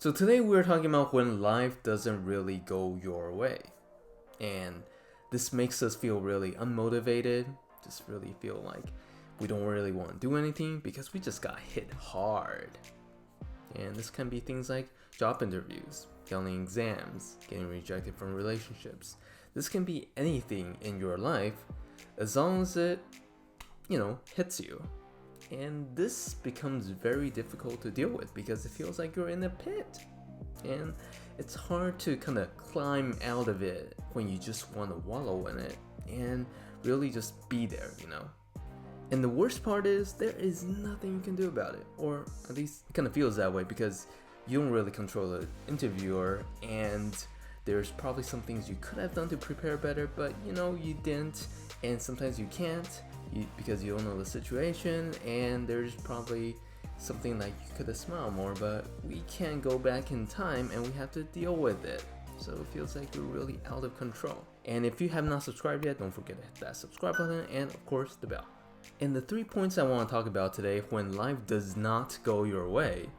So today we're talking about when life doesn't really go your way. And this makes us feel really unmotivated, just really feel like we don't really want to do anything because we just got hit hard. And this can be things like job interviews, failing exams, getting rejected from relationships. This can be anything in your life as long as it, hits you. And this becomes very difficult to deal with because it feels like you're in a pit. And it's hard to kind of climb out of it when you just want to wallow in it and really just be there. And the worst part is there is nothing you can do about it, or at least it kind of feels that way because you don't really control the interviewer, and there's probably some things you could have done to prepare better, but you didn't, and sometimes you can't because you don't know the situation, and there's probably something like you could have smiled more, but we can't go back in time and we have to deal with it. So it feels like you're really out of control. And if you have not subscribed yet, don't forget to hit that subscribe button and of course the bell. And the 3 points I want to talk about today when life does not go your way.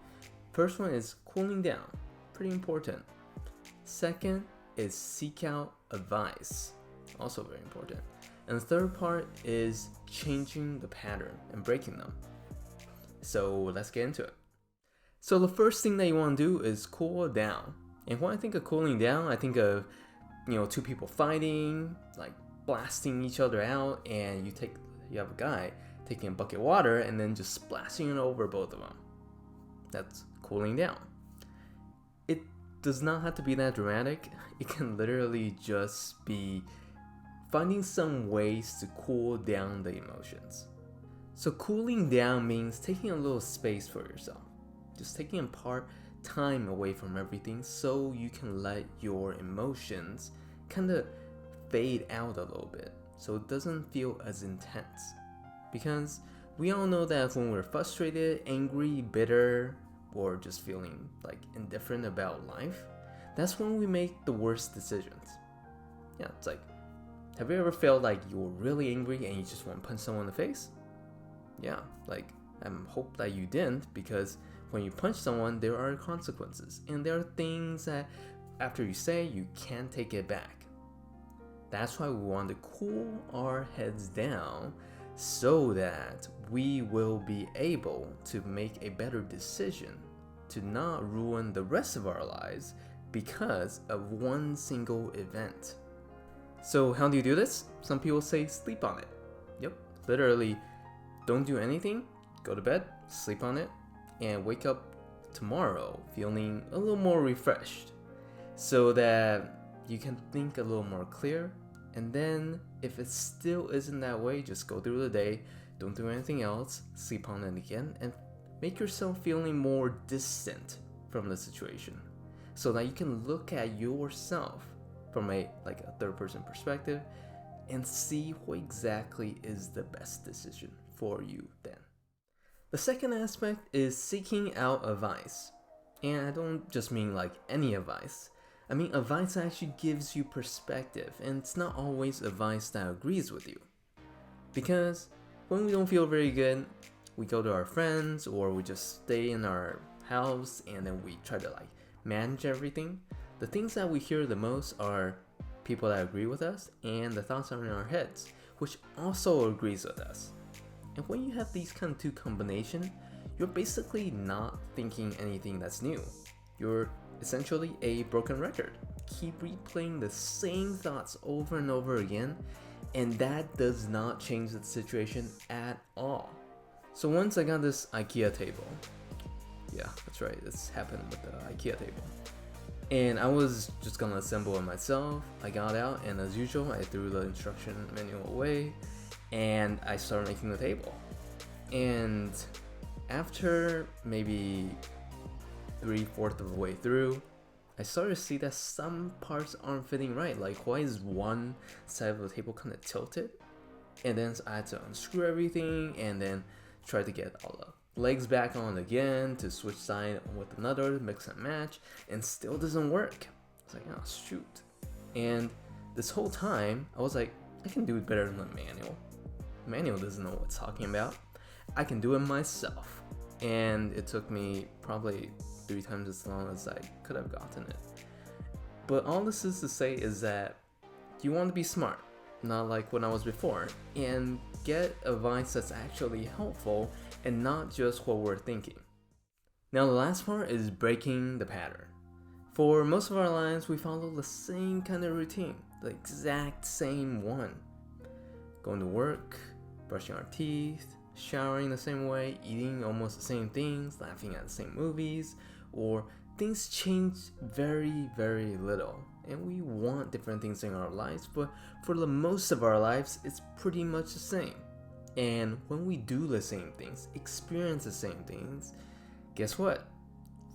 First one is cooling down, pretty important. Second is seek out advice, also very important. And the third part is changing the pattern and breaking them. So let's get into it. So the first thing that you want to do is cool down. And when I think of cooling down, I think of two people fighting, like blasting each other out, and you have a guy taking a bucket of water and then just splashing it over both of them. That's cooling down. It does not have to be that dramatic. It can literally just be finding some ways to cool down the emotions. So cooling down means taking a little space for yourself. Just taking time away from everything so you can let your emotions kind of fade out a little bit so it doesn't feel as intense. Because we all know that when we're frustrated, angry, bitter, or just feeling like indifferent about life, that's when we make the worst decisions. Yeah, it's like, have you ever felt like you were really angry and you just want to punch someone in the face? Yeah, like I hope that you didn't, because when you punch someone, there are consequences, and there are things that after you say, you can't take it back. That's why we want to cool our heads down so that we will be able to make a better decision to not ruin the rest of our lives because of one single event. So how do you do this? Some people say sleep on it. Yep, literally don't do anything, go to bed, sleep on it, and wake up tomorrow feeling a little more refreshed so that you can think a little more clear. And then if it still isn't that way, just go through the day, don't do anything else, sleep on it again, and make yourself feeling more distant from the situation so that you can look at yourself from a third person perspective and see what exactly is the best decision for you then. The second aspect is seeking out advice. And I don't just mean like any advice. I mean advice that actually gives you perspective, and it's not always advice that agrees with you. Because when we don't feel very good, we go to our friends or we just stay in our house and then we try to manage everything. The things that we hear the most are people that agree with us and the thoughts are in our heads, which also agrees with us. And when you have these kind of two combinations, you're basically not thinking anything that's new. You're essentially a broken record. Keep replaying the same thoughts over and over again, and that does not change the situation at all. So once I got this IKEA table, yeah, that's right, this happened with the IKEA table. And I was just gonna assemble it myself. I got out, and as usual, I threw the instruction manual away, and I started making the table. And after maybe 3/4 of the way through, I started to see that some parts aren't fitting right. Like, why is one side of the table kind of tilted? And then I had to unscrew everything and then try to get all the legs back on again to switch side with another, mix and match, and still doesn't work. I was like, oh shoot. And this whole time, I was like, I can do it better than the manual. The manual doesn't know what it's talking about. I can do it myself. And it took me probably 3 times as long as I could have gotten it. But all this is to say is that you want to be smart, not like when I was before, and get advice that's actually helpful and not just what we're thinking. Now the last part is breaking the pattern. For most of our lives, we follow the same kind of routine, the exact same one. Going to work, brushing our teeth, showering the same way, eating almost the same things, laughing at the same movies, or things change very, very little. And we want different things in our lives, but for the most of our lives, it's pretty much the same. And when we do the same things, experience the same things, guess what?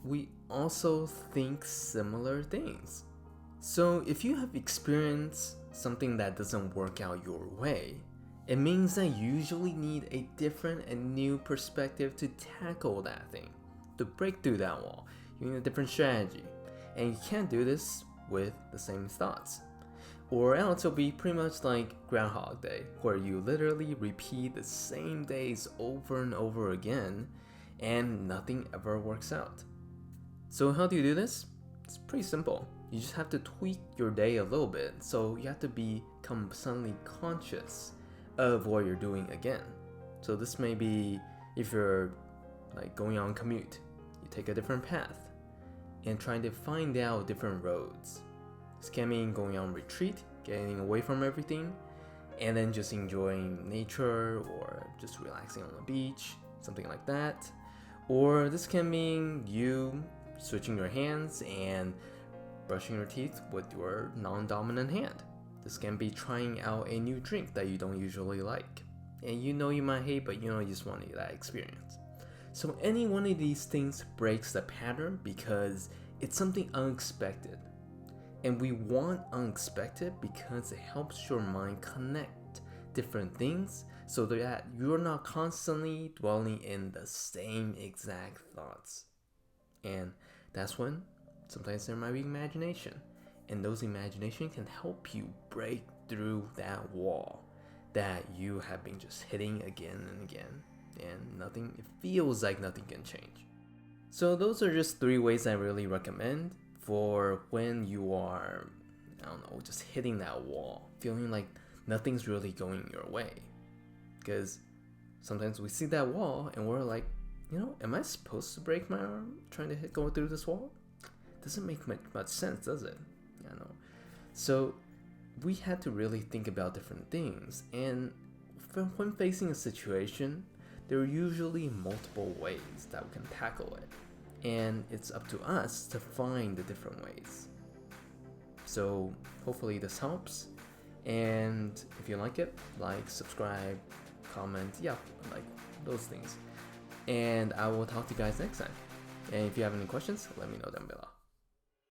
We also think similar things. So if you have experienced something that doesn't work out your way, it means that you usually need a different and new perspective to tackle that thing. To break through that wall, you need a different strategy. And you can't do this with the same thoughts. Or else it'll be pretty much like Groundhog Day, where you literally repeat the same days over and over again, and nothing ever works out. So how do you do this? It's pretty simple. You just have to tweak your day a little bit, so you have to become suddenly conscious of what you're doing again. So this may be if you're like going on commute, you take a different path and trying to find out different roads. This can mean going on retreat, getting away from everything, and then just enjoying nature or just relaxing on the beach, something like that. Or this can mean you switching your hands and brushing your teeth with your non-dominant hand. This can be trying out a new drink that you don't usually like, and you know you might hate, but you know you just want that experience. So any one of these things breaks the pattern because it's something unexpected. And we want unexpected because it helps your mind connect different things so that you're not constantly dwelling in the same exact thoughts. And that's when sometimes there might be imagination. And those imagination can help you break through that wall that you have been just hitting again and again. And it feels like nothing can change. So those are just 3 ways I really recommend for when you are, just hitting that wall, feeling like nothing's really going your way. Because sometimes we see that wall and we're like, am I supposed to break my arm trying to go through this wall? Doesn't make much sense, does it? So we had to really think about different things, and when facing a situation, there are usually multiple ways that we can tackle it, and it's up to us to find the different ways. So hopefully this helps, and if you like it, like, subscribe, comment, like those things. And I will talk to you guys next time. And if you have any questions, let me know down below.